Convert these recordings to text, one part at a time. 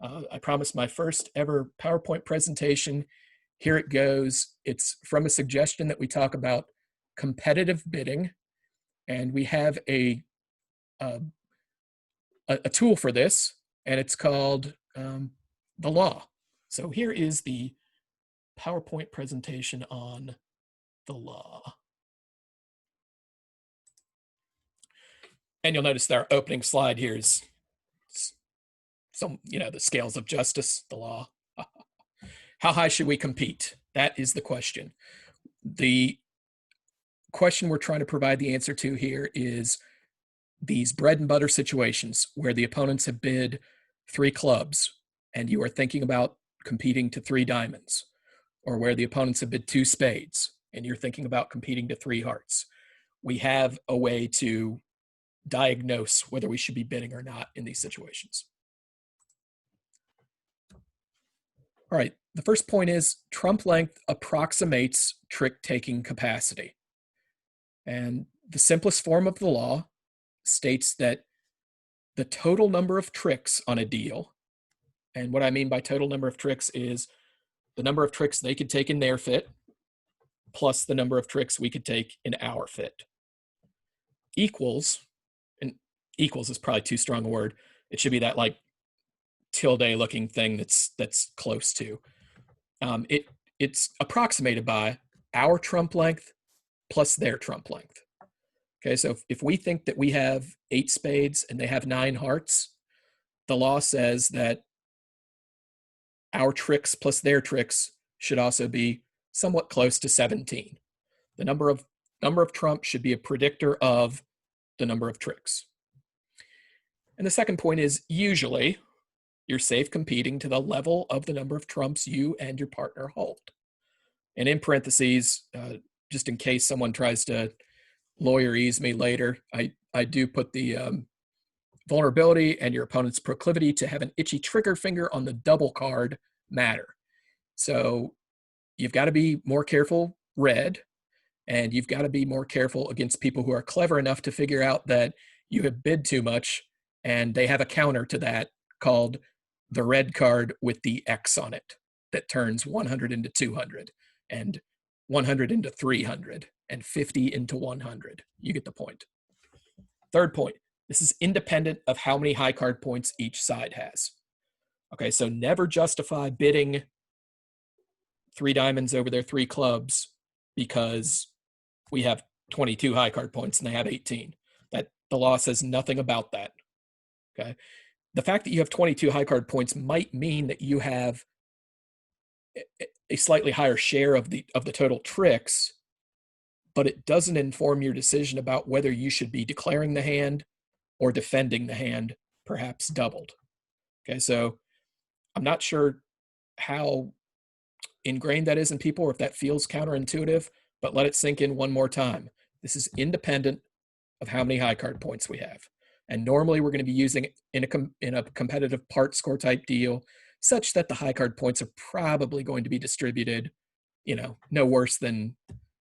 I promised my first ever PowerPoint presentation. Here it goes. It's from a suggestion that we talk about competitive bidding, and we have a tool for this, and it's called the law. So here is the PowerPoint presentation on the law. And you'll notice that our opening slide here is some, the scales of justice, the law. How high should we compete? That is the question. The question we're trying to provide the answer to here is these bread and butter situations where the opponents have bid 3 clubs and you are thinking about competing to 3 diamonds, or where the opponents have bid 2 spades and you're thinking about competing to 3 hearts. We have a way to diagnose whether we should be bidding or not in these situations. All right, the first point is trump length approximates trick-taking capacity. And the simplest form of the law states that the total number of tricks on a deal, and what I mean by total number of tricks is the number of tricks they could take in their fit plus the number of tricks we could take in our fit, equals, and equals is probably too strong a word. It should be that like tilde looking thing that's close to. It's approximated by our trump length plus their trump length. Okay, so if we think that we have 8 spades and they have 9 hearts, the law says that our tricks plus their tricks should also be somewhat close to 17. The number of trump should be a predictor of the number of tricks. And the second point is usually you're safe competing to the level of the number of trumps you and your partner hold. And in parentheses, just in case someone tries to lawyerese me later, I do put the vulnerability and your opponent's proclivity to have an itchy trigger finger on the double card matter. So you've got to be more careful red, and you've got to be more careful against people who are clever enough to figure out that you have bid too much, and they have a counter to that called the red card with the X on it that turns 100 into 200 and 100 into 300 and 50 into 100. You get the point. Third point, this is independent of how many high card points each side has. Okay, so never justify bidding 3 diamonds over their 3 clubs because we have 22 high card points and they have 18. That the law says nothing about that. Okay, the fact that you have 22 high card points might mean that you have a slightly higher share of the total tricks, but it doesn't inform your decision about whether you should be declaring the hand or defending the hand, perhaps doubled. Okay, so I'm not sure how ingrained that is in people or if that feels counterintuitive, but let it sink in one more time. This is independent of how many high card points we have. And normally we're going to be using it in a competitive part score type deal such that the high card points are probably going to be distributed, no worse than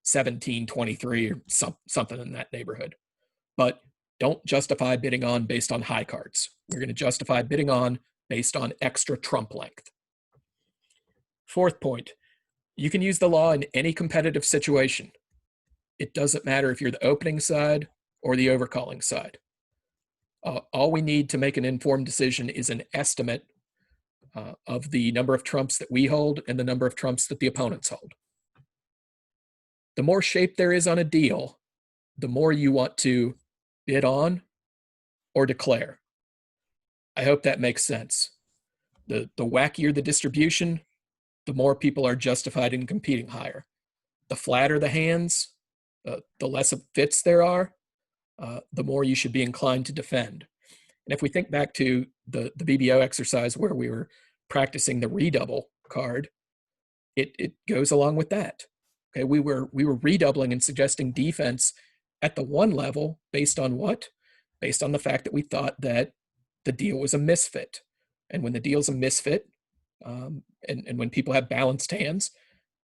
17-23 or something in that neighborhood. But don't justify bidding on based on high cards. We're going to justify bidding on based on extra trump length. Fourth point, you can use the law in any competitive situation. It doesn't matter if you're the opening side or the overcalling side. All we need to make an informed decision is an estimate of the number of trumps that we hold and the number of trumps that the opponents hold. The more shape there is on a deal, the more you want to bid on or declare. I hope that makes sense. The wackier the distribution, the more people are justified in competing higher. The flatter the hands, the less fits there are, the more you should be inclined to defend. And if we think back to the BBO exercise where we were practicing the redouble card, it goes along with that. Okay, we were redoubling and suggesting defense at the 1 level based on what? Based on the fact that we thought that the deal was a misfit. And when the deal's a misfit, and when people have balanced hands,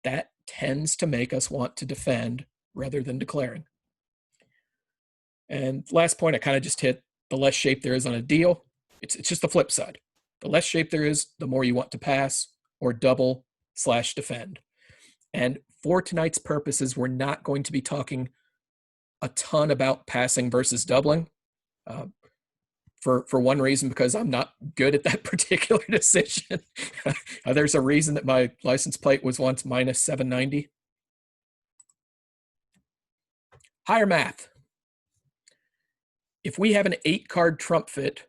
that tends to make us want to defend rather than declaring. And last point, I kind of just hit the less shape there is on a deal. It's just the flip side. The less shape there is, the more you want to pass or double/defend. And for tonight's purposes, we're not going to be talking a ton about passing versus doubling. For one reason, because I'm not good at that particular decision. There's a reason that my license plate was once -790. Higher math. If we have an 8-card trump fit,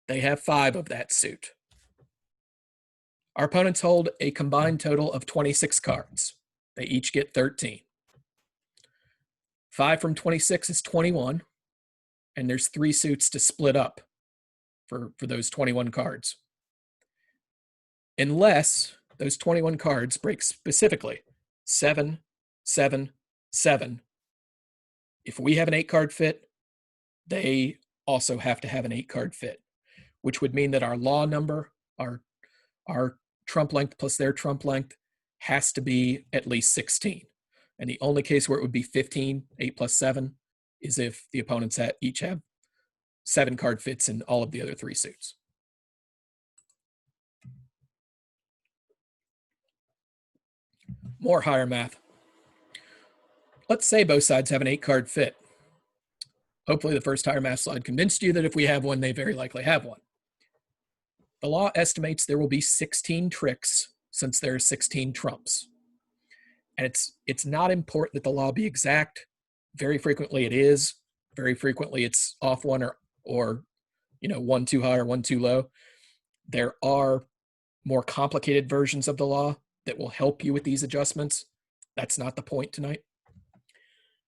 they have 5 of that suit. Our opponents hold a combined total of 26 cards. They each get 13. 5 from 26 is 21, and there's 3 suits to split up for those 21 cards. Unless those 21 cards break specifically 7, 7, 7. If we have an 8-card fit, they also have to have an 8-card fit, which would mean that our law number, our trump length plus their trump length, has to be at least 16. And the only case where it would be 15, 8 plus 7, is if the opponents each have 7-card fits in all of the other 3 suits. More higher math. Let's say both sides have an 8-card fit. Hopefully the first higher math slide convinced you that if we have one, they very likely have one. The law estimates there will be 16 tricks since there are 16 trumps. And it's not important that the law be exact. Very frequently it is. Very frequently it's off one or one too high or one too low. There are more complicated versions of the law that will help you with these adjustments. That's not the point tonight.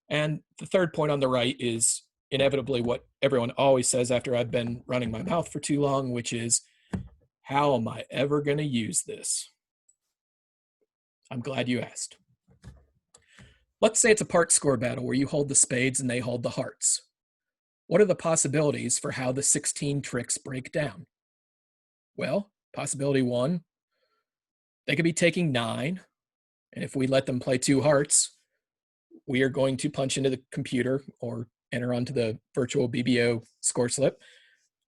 And the third point on the right is inevitably what everyone always says after I've been running my mouth for too long, which is, how am I ever going to use this? I'm glad you asked. Let's say it's a part score battle where you hold the spades and they hold the hearts. What are the possibilities for how the 16 tricks break down? Well, possibility 1, they could be taking 9, and if we let them play 2 hearts, we are going to punch into the computer or enter onto the virtual BBO score slip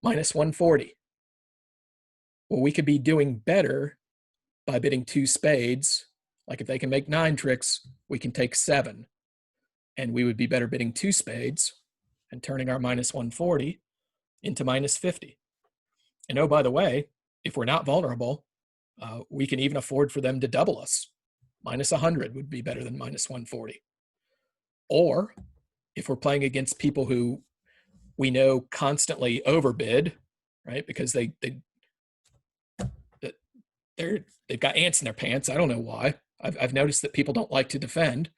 -140. Well, we could be doing better by bidding 2 spades. Like if they can make 9 tricks, we can take 7. And we would be better bidding 2 spades and turning our -140 into -50. And oh, by the way, if we're not vulnerable, we can even afford for them to double us. -100 would be better than -140. Or if we're playing against people who we know constantly overbid, right? Because they've got ants in their pants. I don't know why. I've noticed that people don't like to defend.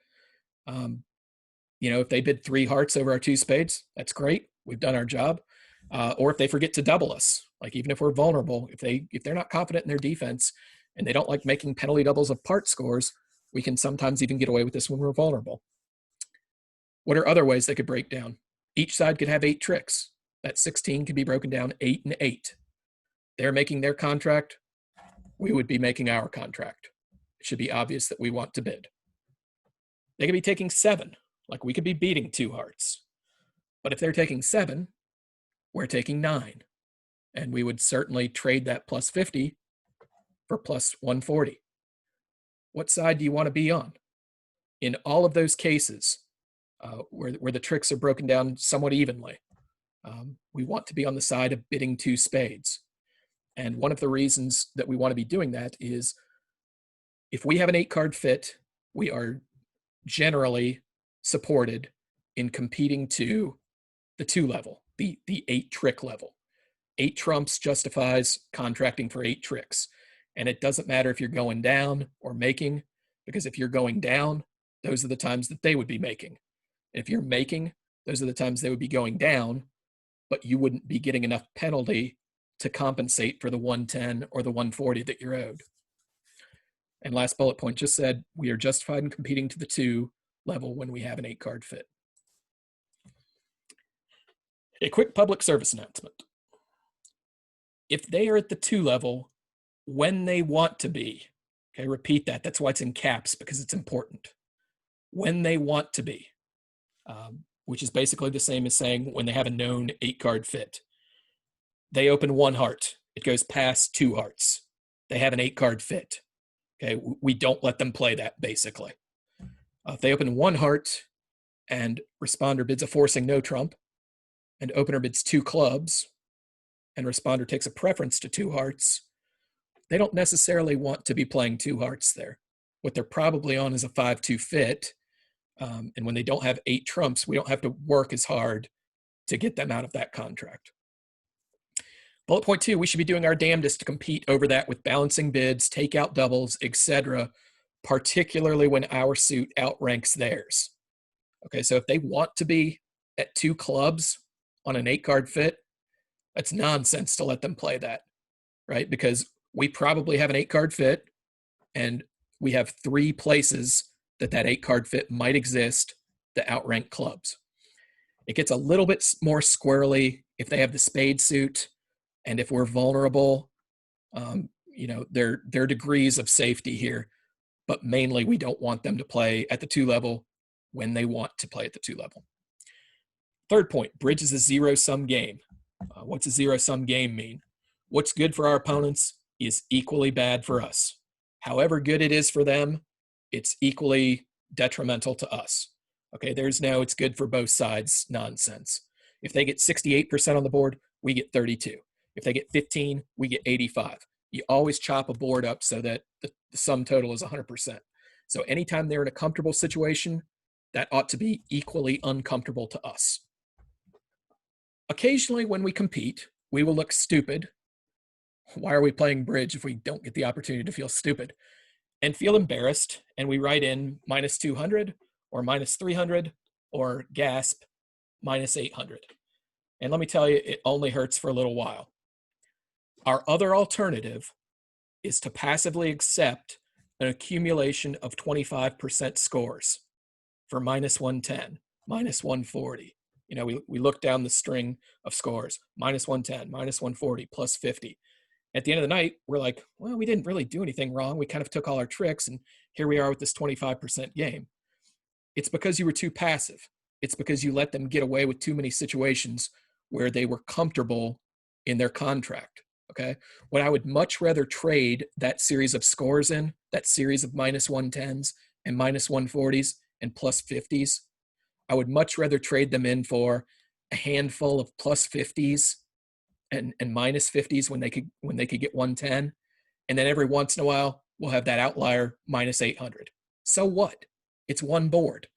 If they bid 3 hearts over our 2 spades, that's great. We've done our job. Or if they forget to double us, like even if we're vulnerable, if they're not confident in their defense and they don't like making penalty doubles of part scores, we can sometimes even get away with this when we're vulnerable. What are other ways they could break down? Each side could have 8 tricks. That 16 could be broken down 8 and 8. They're making their contract. We would be making our contract. It should be obvious that we want to bid. They could be taking 7, like we could be beating 2 hearts. But if they're taking 7, we're taking 9. And we would certainly trade that +50 for +140. What side do you want to be on? In all of those cases, where the tricks are broken down somewhat evenly, we want to be on the side of bidding 2 spades. And one of the reasons that we want to be doing that is if we have an 8-card fit, we are generally supported in competing to the 2 level, the 8-trick level. 8 trumps justifies contracting for 8 tricks. And it doesn't matter if you're going down or making, because if you're going down, those are the times that they would be making. If you're making, those are the times they would be going down, but you wouldn't be getting enough penalty to compensate for the 110 or the 140 that you're owed. And last bullet point just said, we are justified in competing to the 2 level when we have an 8-card fit. A quick public service announcement. If they are at the 2 level when they want to be, okay, repeat that. That's why it's in caps, because it's important. When they want to be. Which is basically the same as saying when they have a known 8-card fit. They open 1 heart it goes past 2 hearts. They have an 8-card fit. Okay, we don't let them play that, basically. If they open 1 heart and responder bids a forcing no trump, and opener bids 2 clubs, and responder takes a preference to 2 hearts, they don't necessarily want to be playing 2 hearts there. What they're probably on is a 5-2 fit, and when they don't have 8 trumps, we don't have to work as hard to get them out of that contract. Bullet point 2, we should be doing our damnedest to compete over that with balancing bids, takeout doubles, etc., particularly when our suit outranks theirs. Okay, so if they want to be at 2 clubs on an 8-card fit, that's nonsense to let them play that, right? Because we probably have an 8-card fit, and we have 3 places that 8-card fit might exist that outrank clubs. It gets a little bit more squirrely if they have the spade suit, and if we're vulnerable. There are degrees of safety here, but mainly we don't want them to play at the 2 level when they want to play at the 2 level. Third point, bridge is a zero-sum game. What's a zero-sum game mean? What's good for our opponents is equally bad for us. However good it is for them, it's equally detrimental to us. Okay, there's no it's good for both sides nonsense. If they get 68% on the board, we get 32. If they get 15, we get 85. You always chop a board up so that the sum total is 100%. So anytime they're in a comfortable situation, that ought to be equally uncomfortable to us. Occasionally when we compete, we will look stupid. Why are we playing bridge if we don't get the opportunity to feel stupid? And feel embarrassed, and we write in minus 200 or minus 300 or gasp minus 800. And let me tell you, it only hurts for a little while. Our other alternative is to passively accept an accumulation of 25% scores for minus 110, minus 140. We look down the string of scores, minus 110, minus 140, plus 50. At the end of the night, we're like, well, we didn't really do anything wrong. We kind of took all our tricks, and here we are with this 25% game. It's because you were too passive. It's because you let them get away with too many situations where they were comfortable in their contract. Okay, what I would much rather trade that series of scores in, that series of minus 110s and minus 140s and plus 50s, I would much rather trade them in for a handful of plus 50s and minus 50s when they could get 110, and then every once in a while we'll have that outlier minus 800. So what? It's one board,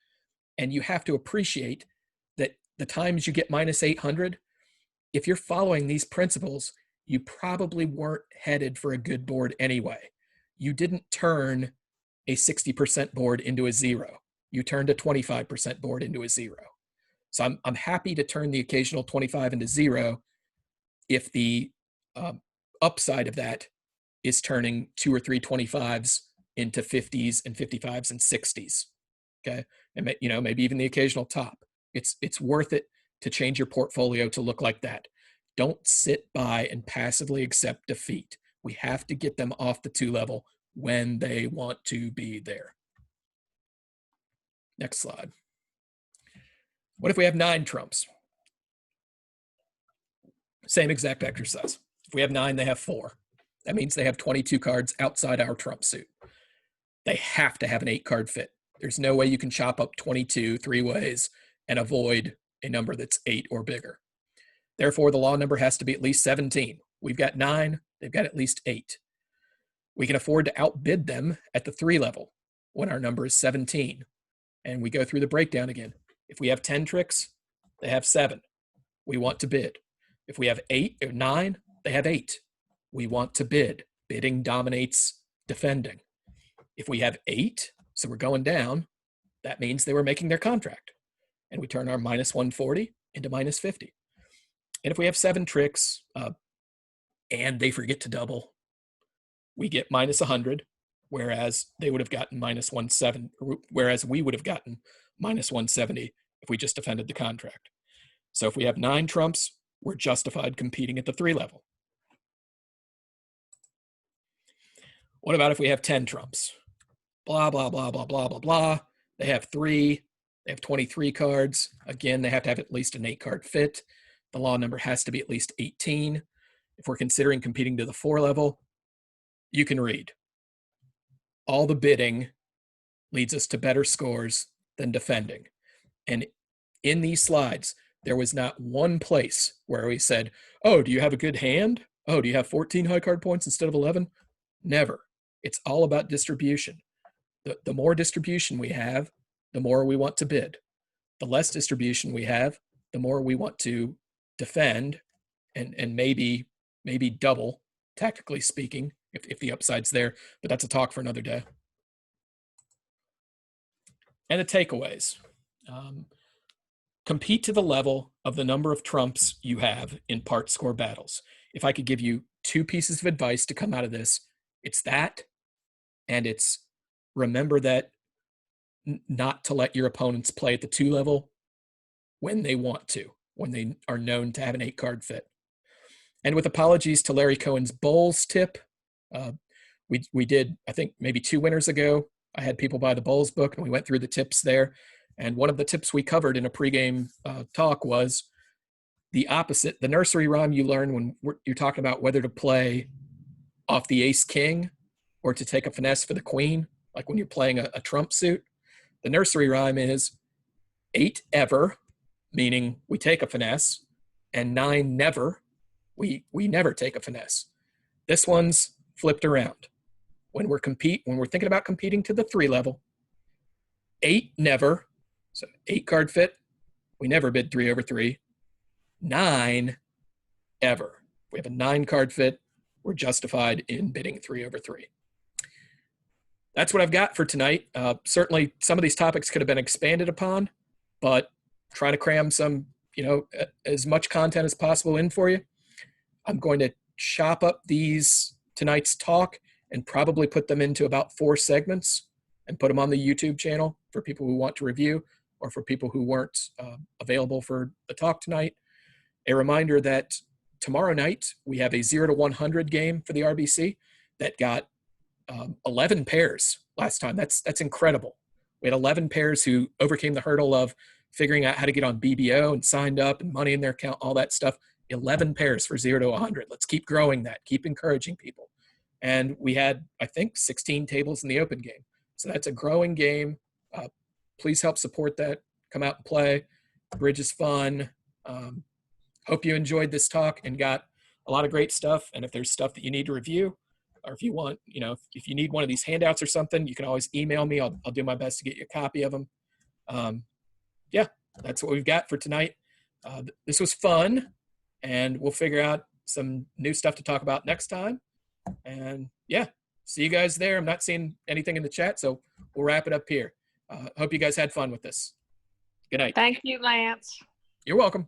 and you have to appreciate that the times you get minus 800, if you're following these principles, you probably weren't headed for a good board anyway. You didn't turn a 60% board into a 0. You turned a 25% board into a 0. So I'm happy to turn the occasional 25 into 0 if the upside of that is turning 2 or 3 25s into 50s and 55s and 60s. Okay, and maybe even the occasional top. It's worth it to change your portfolio to look like that. Don't sit by and passively accept defeat. We have to get them off the 2 level when they want to be there. Next slide. What if we have 9 trumps? Same exact exercise. If we have 9, they have 4. That means they have 22 cards outside our trump suit. They have to have an 8-card fit. There's no way you can chop up 22 3 ways and avoid a number that's 8 or bigger. Therefore, the law number has to be at least 17. We've got 9, they've got at least 8. We can afford to outbid them at the 3 level when our number is 17. And we go through the breakdown again. If we have 10 tricks, they have 7. We want to bid. If we have 8 or 9, they have 8. We want to bid. Bidding dominates defending. If we have 8, so we're going down, that means they were making their contract. And we turn our minus 140 into minus 50. And if we have 7 tricks and they forget to double, we get minus 100, whereas they would have gotten minus 170, whereas we would have gotten minus 170 if we just defended the contract. So if we have 9 trumps, we're justified competing at the 3 level. What about if we have 10 trumps? Blah, blah, blah, blah, blah, blah, blah. They have 3. They have 23 cards. Again, they have to have at least an 8-card fit. The law number has to be at least 18. if we're considering competing to the 4 level, you can read. All the bidding leads us to better scores than defending. And in these slides, there was not one place where we said, oh, do you have a good hand? Oh, do you have 14 high card points instead of 11? Never. It's all about distribution. The more distribution we have, the more we want to bid. The less distribution we have, the more we want to defend and maybe double, tactically speaking, if the upside's there. But that's a talk for another day. And the takeaways. Compete to the level of the number of trumps you have in part score battles. If I could give you 2 pieces of advice to come out of this, it's that, and it's remember that not to let your opponents play at the 2 level when they want to, when they are known to have an 8-card fit. And with apologies to Larry Cohen's bowls tip, we did, I think, maybe 2 winners ago. I had people buy the bowls book, and we went through the tips there. And one of the tips we covered in a pregame talk was the opposite. The nursery rhyme you learn when you're talking about whether to play off the ace-king or to take a finesse for the queen, like when you're playing a trump suit. The nursery rhyme is 8 ever, meaning we take a finesse, and 9 never, we never take a finesse. This one's flipped around. When we're thinking about competing to the 3 level, 8 never, so 8-card fit, we never bid 3 over 3. 9 ever. If we have a 9-card fit, we're justified in bidding 3 over 3. That's what I've got for tonight. Certainly some of these topics could have been expanded upon, but trying to cram some, as much content as possible in for you. I'm going to chop up tonight's talk and probably put them into about 4 segments and put them on the YouTube channel for people who want to review or for people who weren't available for the talk tonight. A reminder that tomorrow night we have a 0 to 100 game for the RBC that got 11 pairs last time. That's incredible. We had 11 pairs who overcame the hurdle of figuring out how to get on BBO and signed up and money in their account, all that stuff. 11 pairs for 0 to 100. Let's keep growing that, keep encouraging people. And we had, I think, 16 tables in the open game. So that's a growing game. Please help support that. Come out and play. Bridge is fun. Hope you enjoyed this talk and got a lot of great stuff. And if there's stuff that you need to review, or if you want, if you need one of these handouts or something, you can always email me. I'll do my best to get you a copy of them. Yeah, that's what we've got for tonight. This was fun, and we'll figure out some new stuff to talk about next time. And yeah, see you guys there. I'm not seeing anything in the chat, so we'll wrap it up here. Hope you guys had fun with this. Good night. Thank you, Lance. You're welcome.